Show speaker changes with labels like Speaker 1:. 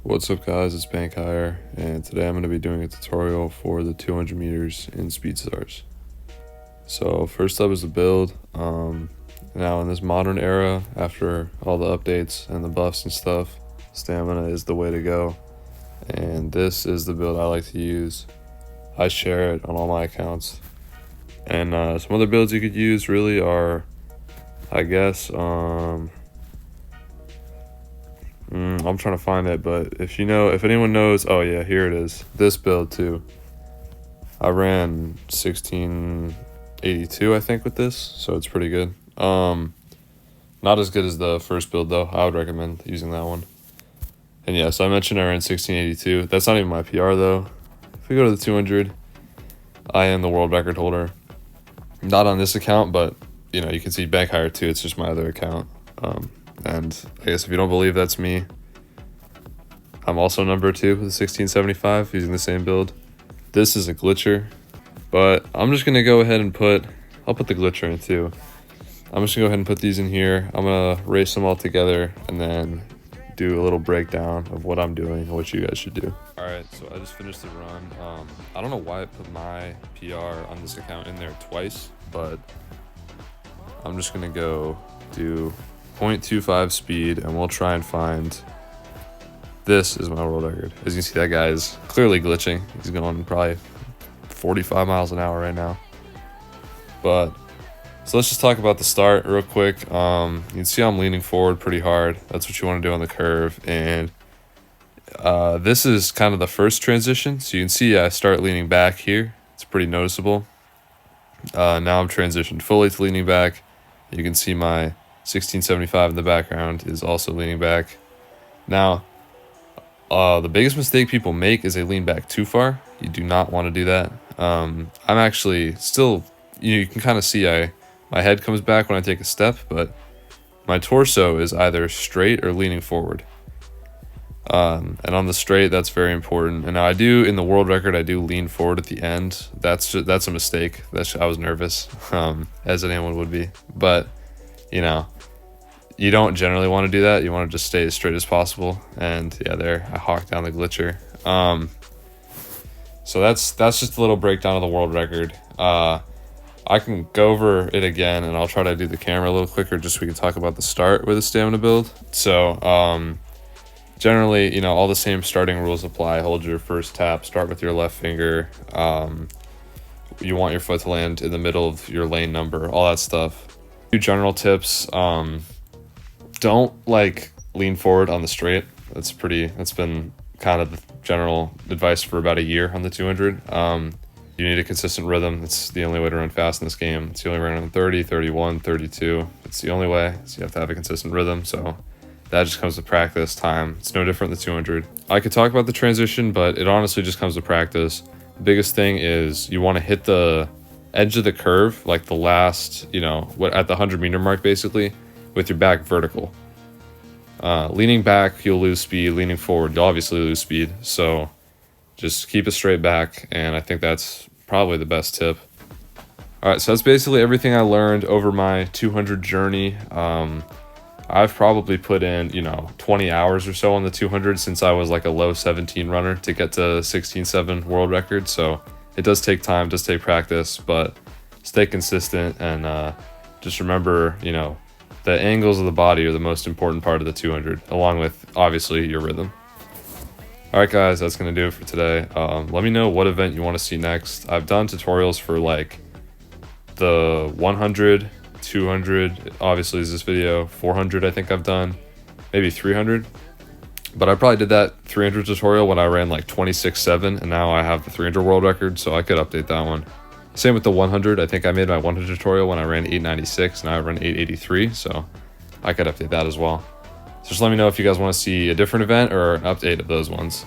Speaker 1: What's up guys, it's Hire, and today I'm going to be doing a tutorial for the 200 meters in Speedstars. So first up is the build. Now in this modern era, after all the updates and the buffs and stuff, stamina is the way to go. And this is the build I like to use. I share it on all my accounts. And some other builds you could use really are, I guess, I'm trying to find it, but if anyone knows, oh yeah, here it is. This build too. I ran 1682, I think, with this, so it's pretty good. Not as good as the first build though. I would recommend using that one. And yeah, so I mentioned I ran 1682. That's not even my PR though. If we go to the 200, I am the world record holder. Not on this account, but you know, you can see Hire too. It's just my other account. And I guess if you don't believe that's me, I'm also number 2 with 1675 using the same build. This is a glitcher, but I'm just gonna go ahead and I'll put the glitcher in too. I'm just gonna go ahead and put these in here. I'm gonna race them all together and then do a little breakdown of what I'm doing and what you guys should do. All right, so I just finished the run. I don't know why I put my PR on this account in there twice, but I'm just gonna go do 0.25 speed and we'll try and find. This is my world record. As you can see, that guy is clearly glitching. He's going probably 45 miles an hour right now. But so let's just talk about the start real quick. You can see I'm leaning forward pretty hard. That's what you want to do on the curve. And this is kind of the first transition. So you can see I start leaning back here. It's pretty noticeable. Now I'm transitioned fully to leaning back. You can see my 1675 in the background is also leaning back. Now, the biggest mistake people make is they lean back too far. You do not want to do that. I'm actually still, you can kind of see my head comes back when I take a step, but my torso is either straight or leaning forward. And on the straight, that's very important. And now in the world record, I do lean forward at the end. That's a mistake. I was nervous, as anyone would be. But you know, you don't generally want to do that. You want to just stay as straight as possible. And yeah, there, I hawked down the glitcher. So that's just a little breakdown of the world record. I can go over it again and I'll try to do the camera a little quicker just so we can talk about the start with the stamina build. So generally, you know, all the same starting rules apply. Hold your first tap, start with your left finger. You want your foot to land in the middle of your lane number, all that stuff. Few general tips. Don't lean forward on the straight. That's been kind of the general advice for about a year on the 200. You need a consistent rhythm. It's the only way to run fast in this game. It's the only way to run 30, 31, 32. It's the only way. So you have to have a consistent rhythm. So that just comes to practice time. It's no different than the 200. I could talk about the transition, but it honestly just comes to practice. The biggest thing is you want to hit the edge of the curve, like the last, you know, at the 100-meter mark, basically, with your back vertical. Leaning back, you'll lose speed. Leaning forward, you'll obviously lose speed. So just keep a straight back, and I think that's probably the best tip. All right, so that's basically everything I learned over my 200 journey. I've probably put in, 20 hours or so on the 200 since I was like a low 17 runner to get to 16.7 world record. So it does take time, does take practice, but stay consistent and just remember, the angles of the body are the most important part of the 200, along with obviously your rhythm. All right, guys, that's going to do it for today. Let me know what event you want to see next. I've done tutorials for like the 100, 200, obviously is this video, 400 I think I've done, maybe 300. But I probably did that 300 tutorial when I ran like 26.7, and now I have the 300 world record, so I could update that one. Same with the 100. I think I made my 100 tutorial when I ran 896, now I run 883, so I could update that as well. So just let me know if you guys want to see a different event or an update of those ones.